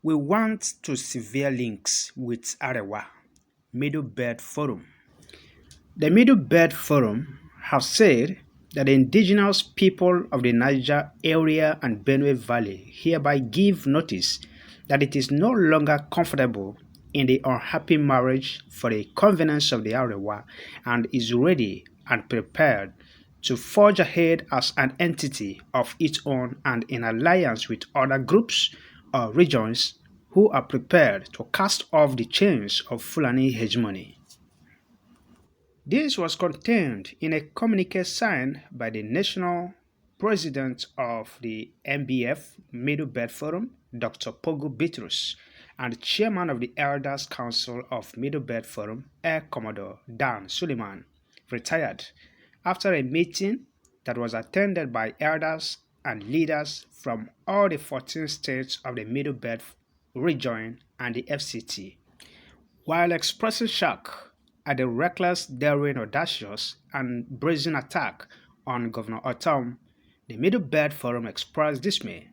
We want to sever links with Arewa, Middle Belt Forum. The Middle Belt Forum have said that the indigenous people of the Niger area and Benue Valley hereby give notice that it is no longer comfortable in the unhappy marriage for the convenience of the Arewa and is ready and prepared to forge ahead as an entity of its own and in alliance with other groups or regions who are prepared to cast off the chains of Fulani hegemony. This was contained in a communique signed by the national president of the MBF Middle Belt Forum, Dr. Pogu Bitrus, and chairman of the Elders Council of Middle Belt Forum, Air Commodore Dan Suleiman, retired, after a meeting that was attended by elders and leaders from all the 14 states of the Middle Belt region and the FCT. While expressing shock at the reckless, daring, audacious, and brazen attack on Governor Otom, the Middle Belt Forum expressed dismay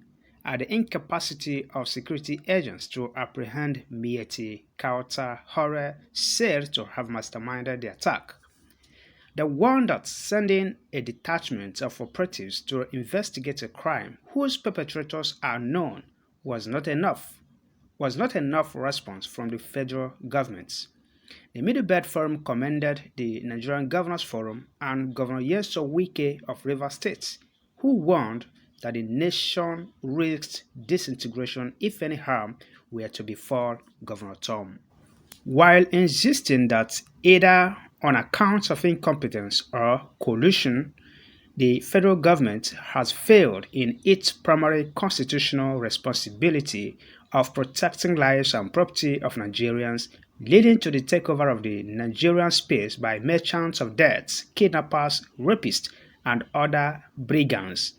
at the incapacity of security agents to apprehend Mieti Kauta Hore, said to have masterminded the attack. They warned that sending a detachment of operatives to investigate a crime whose perpetrators are known was not enough response from the federal government. The Middle Belt Forum commended the Nigerian Governors Forum and Governor Yeso Wike of Rivers State, who warned that the nation risked disintegration if any harm were to befall Governor Tom, while insisting that either on account of incompetence or collusion, the federal government has failed in its primary constitutional responsibility of protecting lives and property of Nigerians, leading to the takeover of the Nigerian space by merchants of death, kidnappers, rapists, and other brigands.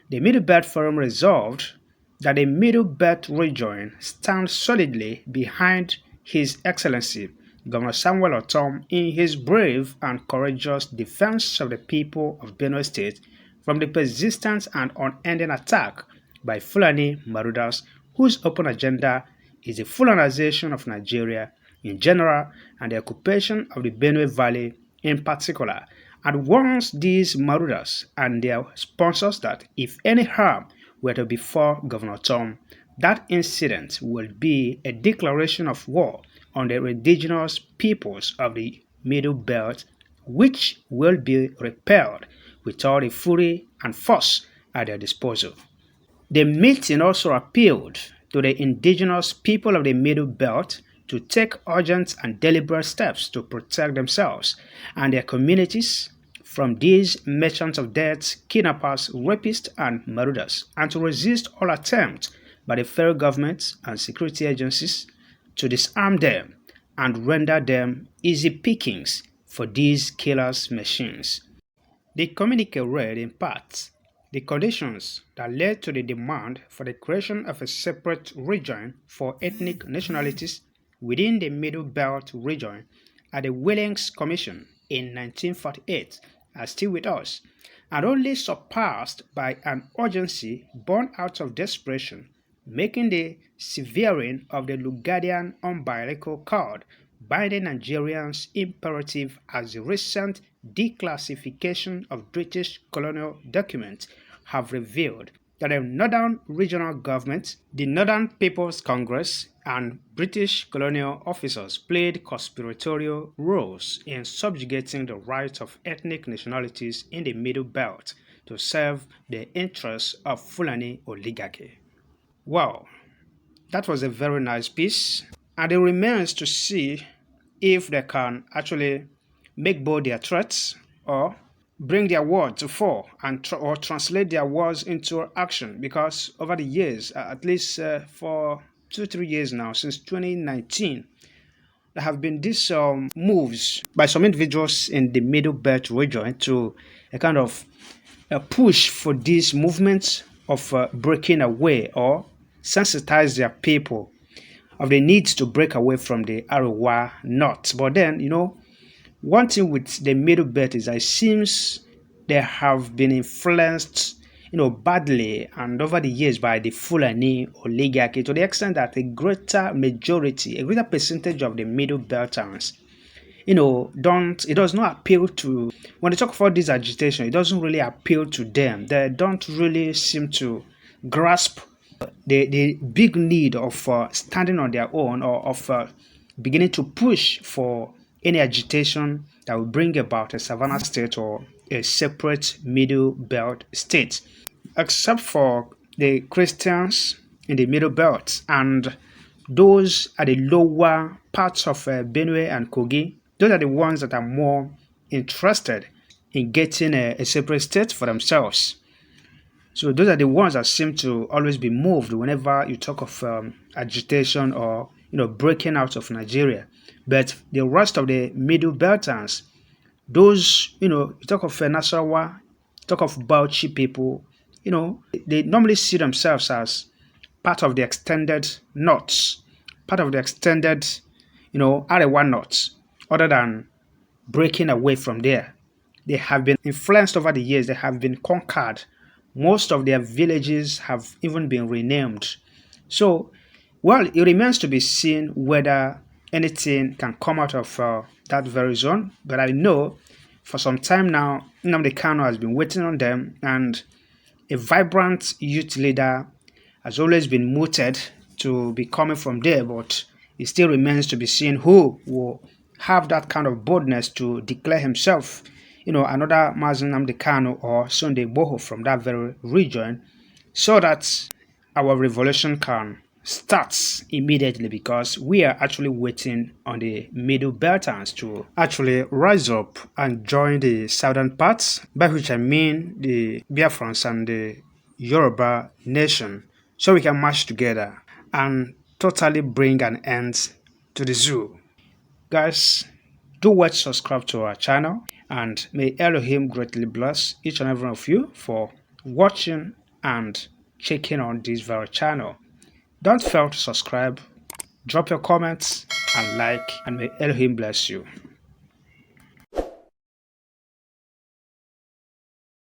The Middle Belt Forum resolved that the Middle Belt region stands solidly behind His Excellency Governor Samuel Otom in his brave and courageous defense of the people of Benue State from the persistent and unending attack by Fulani marauders whose open agenda is the Fulanization of Nigeria in general and the occupation of the Benue Valley in particular, and warns these marauders and their sponsors that if any harm were to befall Governor Tom, that incident will be a declaration of war on the indigenous peoples of the Middle Belt, which will be repelled with all the fury and force at their disposal. The meeting also appealed to the indigenous people of the Middle Belt to take urgent and deliberate steps to protect themselves and their communities from these merchants of death, kidnappers, rapists, and marauders, and to resist all attempts by the federal government and security agencies to disarm them and render them easy pickings for these killers' machines. The communique read in part the conditions that led to the demand for the creation of a separate region for ethnic nationalities within the Middle Belt region at the Willings Commission in 1948 are still with us, and only surpassed by an urgency born out of desperation, making the severing of the Lugadian umbilical cord binding Nigerians imperative as the recent declassification of British colonial documents have revealed that the Northern Regional Government, the Northern People's Congress, and British colonial officers played conspiratorial roles in subjugating the rights of ethnic nationalities in the Middle Belt to serve the interests of Fulani oligarchy. Wow, that was a very nice piece, and it remains to see if they can actually make bold their threats or bring their word to fall and or translate their words into action, because over the years, at least for 2 3 years now, since 2019, there have been these moves by some individuals in the Middle Belt region to a kind of a push for these movements of breaking away or sensitize their people of the need to break away from the Arewa North. But then, one thing with the Middle Belt is that it seems they have been influenced badly and over the years by the Fulani oligarchy to the extent that a greater majority, a greater percentage of the middle belt towns, don't it does not appeal to when they talk about this agitation, it doesn't really appeal to them. They don't really seem to grasp the big need of standing on their own or of beginning to push for any agitation that will bring about a savannah state or a separate middle belt state, except for the Christians in the middle belt and those at the lower parts of Benue and Kogi. Those are the ones that are more interested in getting a separate state for themselves. So those are the ones that seem to always be moved whenever you talk of agitation or breaking out of Nigeria. But the rest of the middle belters, those you talk of Nasarawa, talk of Bauchi people, they normally see themselves as part of the extended north, part of the extended Arewa north, other than breaking away from there. They have been influenced over the years, they have been conquered. Most of their villages have even been renamed. So, well, it remains to be seen whether anything can come out of that very zone. But I know for some time now, Nnamdi Kanu has been waiting on them, and a vibrant youth leader has always been mooted to be coming from there, but it still remains to be seen who will have that kind of boldness to declare himself, another Mazen Nnamdi Kanu or Sunday Boho from that very region, so that our revolution can start immediately, because we are actually waiting on the middle belters to actually rise up and join the southern parts, by which I mean the Biafrans and the Yoruba nation, so we can march together and totally bring an end to the zoo. Guys, do watch, subscribe to our channel, and may Elohim greatly bless each and every one of you for watching and checking on this very channel. Don't fail to subscribe, drop your comments and like, and may Elohim bless you.